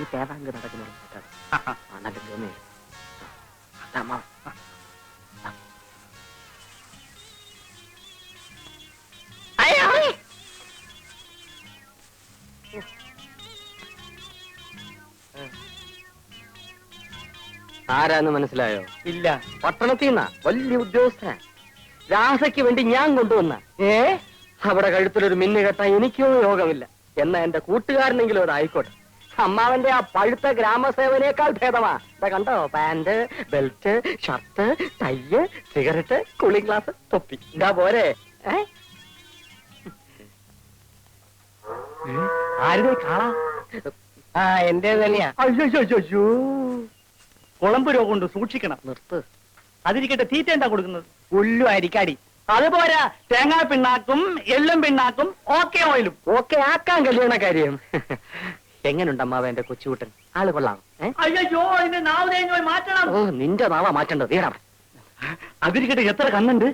ഈ തേവാങ്ക് നടക്കുന്ന നല്ല ഗമേ അതാ ആരാന്ന് മനസ്സിലായോ? ഇല്ല. പട്ടണത്തിൽ നിന്നാ വലിയ ഉദ്യോഗസ്ഥനാ. രാധയ്ക്ക് വേണ്ടി ഞാൻ കൊണ്ടുവന്ന അവിടെ കഴുത്തിലൊരു മിന്നു കെട്ടാൻ എനിക്കോ യോഗമില്ല. എന്നാ എന്റെ കൂട്ടുകാരനെങ്കിലും അതായിക്കോട്ടെ. അമ്മാവന്റെ ആ പഴുത്ത ഗ്രാമസേവനേക്കാൾ ഭേദമാ. ഇതാ കണ്ടോ, pant, belt, shirt, tie, cigarette, cooling glass, തൊപ്പി. ഇതാ പോരെ. ആരുടെ കാണാ? എന്റെ തന്നെയാ. അയ്യോ, കുളമ്പ് രോഗം കൊണ്ട് സൂക്ഷിക്കണം. നിർത്ത്. അതിരിക്കട്ടെ, തീറ്റ എന്താ കൊടുക്കുന്നത്? പുല്ലു അരിക്കാടി. അതുപോരാ, തേങ്ങാ പിണ്ണാക്കും എള്ളും പിണ്ണാക്കും ഓക്കെ ഓയിലും. ഓക്കെ ആക്കാൻ കല്യാണ കാര്യം. എങ്ങനുണ്ട് അമ്മാവ എന്റെ കൊച്ചുകൂട്ടൻ? ആള് കൊള്ളാം. അയ്യോ, അതിന്റെ നാവ് മാറ്റണം. ഓ, നിന്റെ നാവാ മാറ്റണ്ടോ? തീരാ. അതിരിക്കട്ടെ, എത്ര കണ്ണുണ്ട്?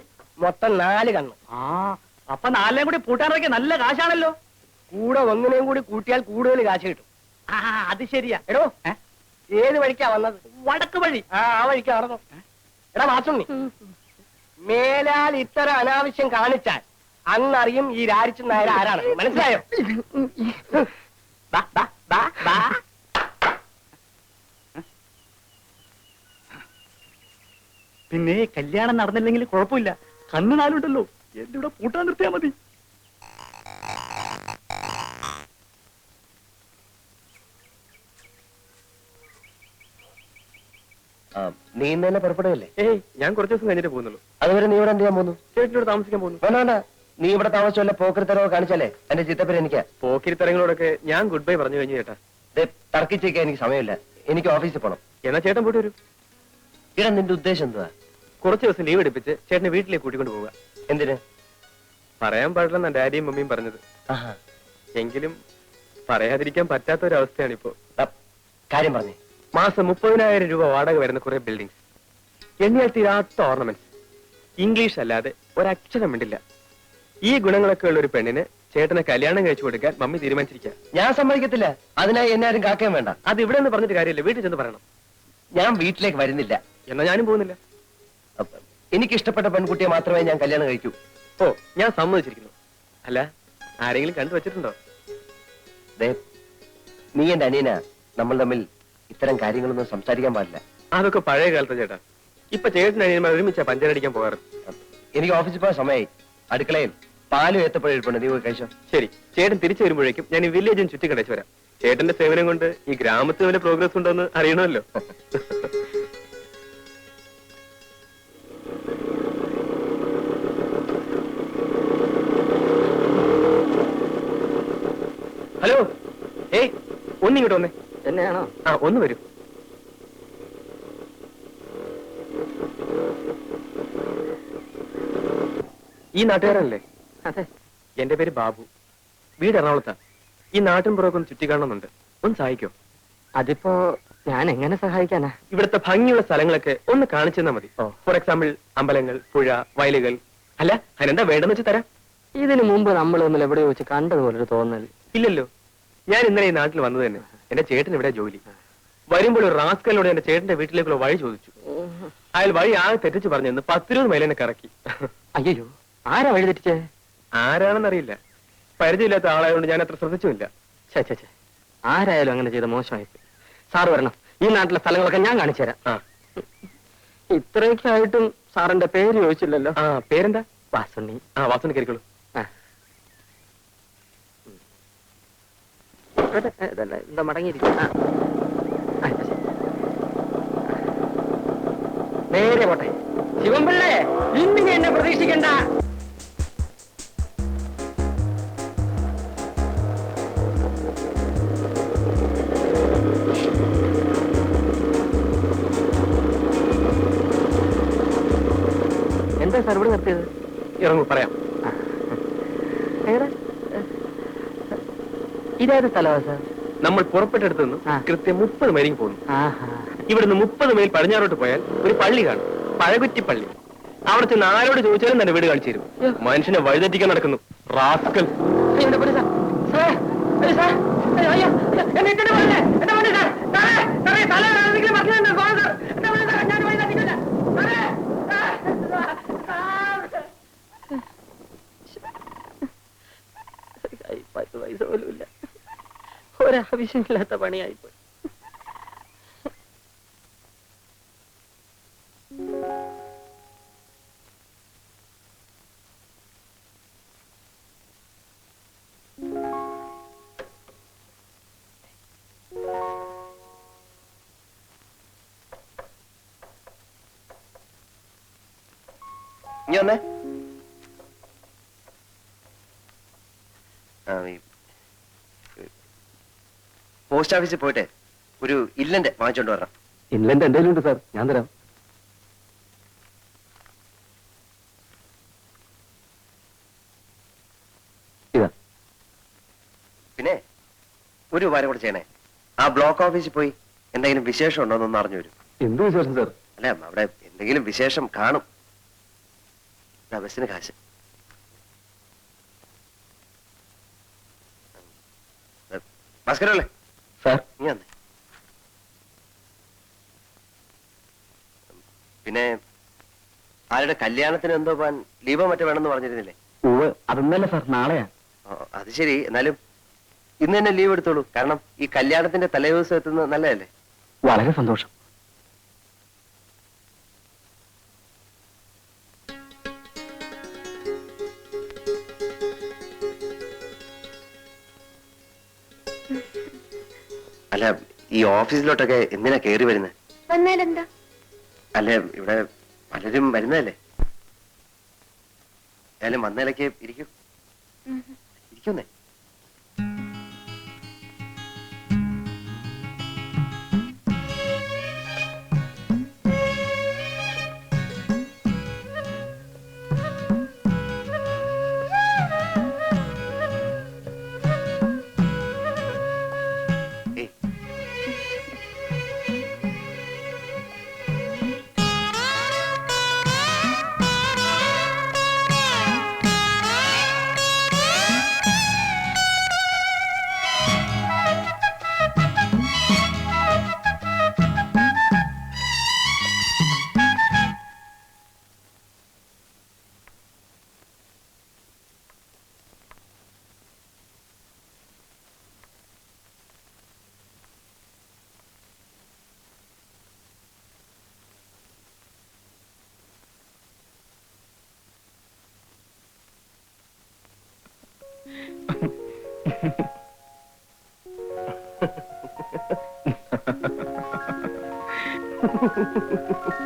മൊത്തം 4 കണ്ണ്. ആ, അപ്പൊ 4 കൂടി പൂട്ടാനൊക്കെ നല്ല കാശാണല്ലോ. കൂടെ ഒന്നിനെയും കൂടി കൂട്ടിയാൽ കൂടുതൽ കാശ് കിട്ടും. ആ, അത് ശരിയാ. എടോ, ഏത് വഴിക്കാ വന്നത്? വടക്ക് വഴി. ആ വഴിക്കാ നടന്നു. എടാ വാസുണ്ണി, മേലാൽ ഇത്തരം അനാവശ്യം കാണിച്ചാൽ അന്നറിയും ഈ രാരിച്ചൻ നായർ ആരാണ്. മനസ്സിലായോ? പിന്നെ കല്യാണം നടന്നില്ലെങ്കിൽ കുഴപ്പമില്ല. കണ്ണ് 4 ഉണ്ടല്ലോ. എന്റെ ഇവിടെ പൂട്ടാൻ നിർത്തിയാ മതി. നീ ഇന്ന് തന്നെ പുറപ്പെടുകയല്ലേ? ഞാൻ കുറച്ച് ദിവസം കഴിഞ്ഞിട്ട് പോകുന്നുള്ളൂ. അതുവരെ നീ ഇവിടെ എന്ത് ചെയ്യാൻ പോകുന്നു? ചേട്ടനോട് താമസിക്കാൻ പോകുന്നു. വേണ്ട, നീ ഇവിടെ താമസിച്ചല്ല പോക്കിരിത്തരവോ കാണിച്ചാലേ എന്റെ ചിത്തപ്പേര് എനിക്ക്. പോക്കിരിത്തരങ്ങളോടൊക്കെ ഞാൻ ഗുഡ് ബൈ പറഞ്ഞു കഴിഞ്ഞു ചേട്ടാ. തർക്കിച്ചേക്കാൻ എനിക്ക് സമയമില്ല. എനിക്ക് ഓഫീസിൽ പോകണം. എന്നാ ചേട്ടൻ പോയിട്ട് വരൂ. ഇടാ, നിന്റെ ഉദ്ദേശം എന്തുവാ? കുറച്ച് ദിവസം ലീവ് എടുപ്പിച്ച് ചേട്ടനെ വീട്ടിലേക്ക് കൂട്ടിക്കൊണ്ട് പോവുക. എന്തിന്? പറയാൻ പാടില്ലെന്നാ ഡാഡിയും മമ്മിയും പറഞ്ഞത്. എങ്കിലും പറയാതിരിക്കാൻ പറ്റാത്തൊരവസ്ഥയാണിപ്പോ. കാര്യം പറഞ്ഞേ. മാസം 30,000 രൂപ വാടക വരുന്ന കുറെ ബിൽഡിംഗ്സ്, എണ്ണിയാൽ തീരാത്ത ഓർണമെന്റ്സ്, ഇംഗ്ലീഷ് അല്ലാതെ ഒരക്ഷരം വേണ്ടില്ല. ഈ ഗുണങ്ങളൊക്കെ ഉള്ള ഒരു പെണ്ണിന് ചേട്ടനെ കല്യാണം കഴിച്ചു കൊടുക്കാൻ മമ്മി തീരുമാനിച്ചിരിക്കുക. ഞാൻ സമ്മതിക്കത്തില്ല. അതിനായി എന്നെ ആരും കാക്കാൻ വേണ്ട. അത് ഇവിടെ നിന്ന് പറഞ്ഞിട്ട് കാര്യമില്ല, വീട്ടിൽ ചെന്ന് പറയണം. ഞാൻ വീട്ടിലേക്ക് വരുന്നില്ല. എന്നാ ഞാനും പോകുന്നില്ല. എനിക്ക് ഇഷ്ടപ്പെട്ട പെൺകുട്ടിയെ മാത്രമേ ഞാൻ കല്യാണം കഴിക്കൂ. ഓ, ഞാൻ സമ്മതിച്ചിരിക്കുന്നു. അല്ല, ആരെങ്കിലും കണ്ടു വെച്ചിട്ടുണ്ടോ? നീ എന്റെ അനിയനാ. നമ്മൾ തമ്മിൽ ഇത്തരം കാര്യങ്ങളൊന്നും സംസാരിക്കാൻ പാടില്ല. അതൊക്കെ പഴയ കാലത്ത് ചേട്ടാ. ഇപ്പൊ ചേട്ടൻ അനിയന്മാർ ഒരുമിച്ചാ പഞ്ചരടിക്കാൻ പോകാറ്. എനിക്ക് ഓഫീസിൽ പോയ സമയമായി. അടുക്കളയിൽ പാലും ഏത്തപ്പഴം. നീ പോയി കഴിച്ചോ. ശരി, ചേട്ടൻ തിരിച്ചു വരുമ്പോഴേക്കും ഞാൻ ഈ വില്ലേജും ചുറ്റിക്കടച്ചു വരാം. ചേട്ടന്റെ സേവനം കൊണ്ട് ഈ ഗ്രാമത്തിൽ വല്ല പ്രോഗ്രസ് ഉണ്ടോന്ന് അറിയണമല്ലോ. ഹലോ, ഒന്നിങ്ങോട്ട് വന്നേ. എന്നെയാണോ? ആ, ഒന്ന് വരൂ. ഈ നാട്ടുകാരല്ലേ? അതെ. എന്റെ പേര് ബാബു. വീട് എറണാകുളത്താ. ഈ നാട്ടിൻ പുറമൊക്കെ ഒന്ന് ചുറ്റിക്കാണുന്നുണ്ട്. ഒന്ന് സഹായിക്കോ? അതിപ്പോ ഞാൻ എങ്ങനെ സഹായിക്കാനാ? ഇവിടുത്തെ ഭംഗിയുള്ള സ്ഥലങ്ങളൊക്കെ ഒന്ന് കാണിച്ചു തന്നാ മതി. ഫോർ എക്സാമ്പിൾ അമ്പലങ്ങൾ, പുഴ, വയലുകൾ. അല്ല, അതിനെന്താ വേണ്ടെന്ന് വെച്ച് തരാം. ഇതിനു മുമ്പ് നമ്മൾ തമ്മിൽ എവിടെയോ വെച്ച് കണ്ടതുപോലൊരു തോന്നൽ. ഇല്ലല്ലോ. ഞാൻ ഇന്നലെ ഈ നാട്ടിൽ വന്നത് തന്നെ. എന്റെ ചേട്ടൻ ഇവിടെ ജോലി. വരുമ്പോൾ ഒരു റാസ്കലിനോട് എന്റെ ചേട്ടന്റെ വീട്ടിലേക്കുള്ള വഴി ചോദിച്ചു. അയാൾ വഴി ആകെ തെറ്റിച്ച് പറഞ്ഞെന്ന് 10-20 മൈൽ എന്നെ കറക്കി. അയ്യോ, ആരാ വഴി തെറ്റിച്ചേ? ആരാണെന്നറിയില്ല. പരിചയമില്ലാത്ത ആളായതുകൊണ്ട് ഞാൻ അത്ര ശ്രദ്ധിച്ചുമില്ല. ചേ, ആരായാലും അങ്ങനെ ചെയ്ത മോശമായി. സാറ് വരണം. ഈ നാട്ടിലെ സ്ഥലങ്ങളൊക്കെ ഞാൻ കാണിച്ചു തരാം. ഇത്രയൊക്കെ ആയിട്ടും സാറിന്റെ പേര് ചോദിച്ചില്ലല്ലോ. ആ, പേരെന്താ? വാസുണ്ണി. ആ, വാസുണ്ണി കയറിക്കോളൂ. എന്താ മടങ്ങിയിരിക്കും. നേരെ പോട്ടെ. ശിവൻപിള്ളേ, ഇന്നിനി എന്നെ പ്രതീക്ഷിക്കണ്ട. എന്താ സാർ ഇവിടെ നിർത്തിയത്? ഇറങ്ങൂ, പറയാം. ഇതേത് സ്ഥലമാണ് സാർ? നമ്മൾ പുറപ്പെട്ടെടുത്തു നിന്ന് കൃത്യം 30 മൈലിൽ പോകുന്നു. ഇവിടുന്ന് 30 മൈൽ പടിഞ്ഞാറോട്ട് പോയാൽ ഒരു പള്ളി കാണും, പഴകുറ്റി പള്ളി. അവിടെ ചെന്ന് ആരോട് ചോദിച്ചാലും തന്നെ വീട് കാണിച്ചു തരും. മനുഷ്യനെ വഴിതെറ്റിക്കാൻ നടക്കുന്നു റാസ്കൽ. പൈസ പോലുമില്ല. ഒരാവശ്യമില്ലാത്ത പണിയായിപ്പോയി. ഇനി വന്നേ. പോസ്റ്റ് ഓഫീസിൽ പോയിട്ട് ഒരു ഇല്ലന്റ് വാങ്ങിച്ചോണ്ട് വരണം. ഇൻലൻഡ് എന്തെങ്കിലും ഉണ്ട് സാർ, ഞാൻ തരാം. ഇതാ. പിന്നെ ഒരു ഉപകാരം കൂടെ ചെയ്യണേ. ആ ബ്ലോക്ക് ഓഫീസിൽ പോയി എന്തെങ്കിലും വിശേഷം ഉണ്ടോ എന്നൊന്ന് അറിഞ്ഞു വരും. എന്ത് വിശേഷം സാർ? അല്ല, അവിടെ എന്തെങ്കിലും വിശേഷം കാണും. ബസ്സിന് കാശ്. ഭാസ്കരല്ലേ സാർ, നീ വന്നേ. പിന്നെ ആരുടെ കല്യാണത്തിന് എന്തോ പോവാൻ ലീവോ മറ്റോ വേണമെന്ന് പറഞ്ഞിരുന്നില്ലേ? അതൊന്നല്ല സാർ, നാളെയാ. അത് ശരി, എന്നാലും ഇന്ന് തന്നെ ലീവ് എടുത്തോളൂ. കാരണം ഈ കല്യാണത്തിന്റെ തലേദിവസം എത്തുന്നത് നല്ലതല്ലേ? വളരെ സന്തോഷം. അല്ല, ഈ ഓഫീസിലോട്ടൊക്കെ എന്തിനാ കേറി വരുന്നത്? വന്നാലെന്താ? അല്ല, ഇവിടെ പലരും വരുന്നതല്ലേ. ഏതായാലും വന്നതിലേക്ക് ഇരിക്കൂ. ഇരിക്കുന്നേ.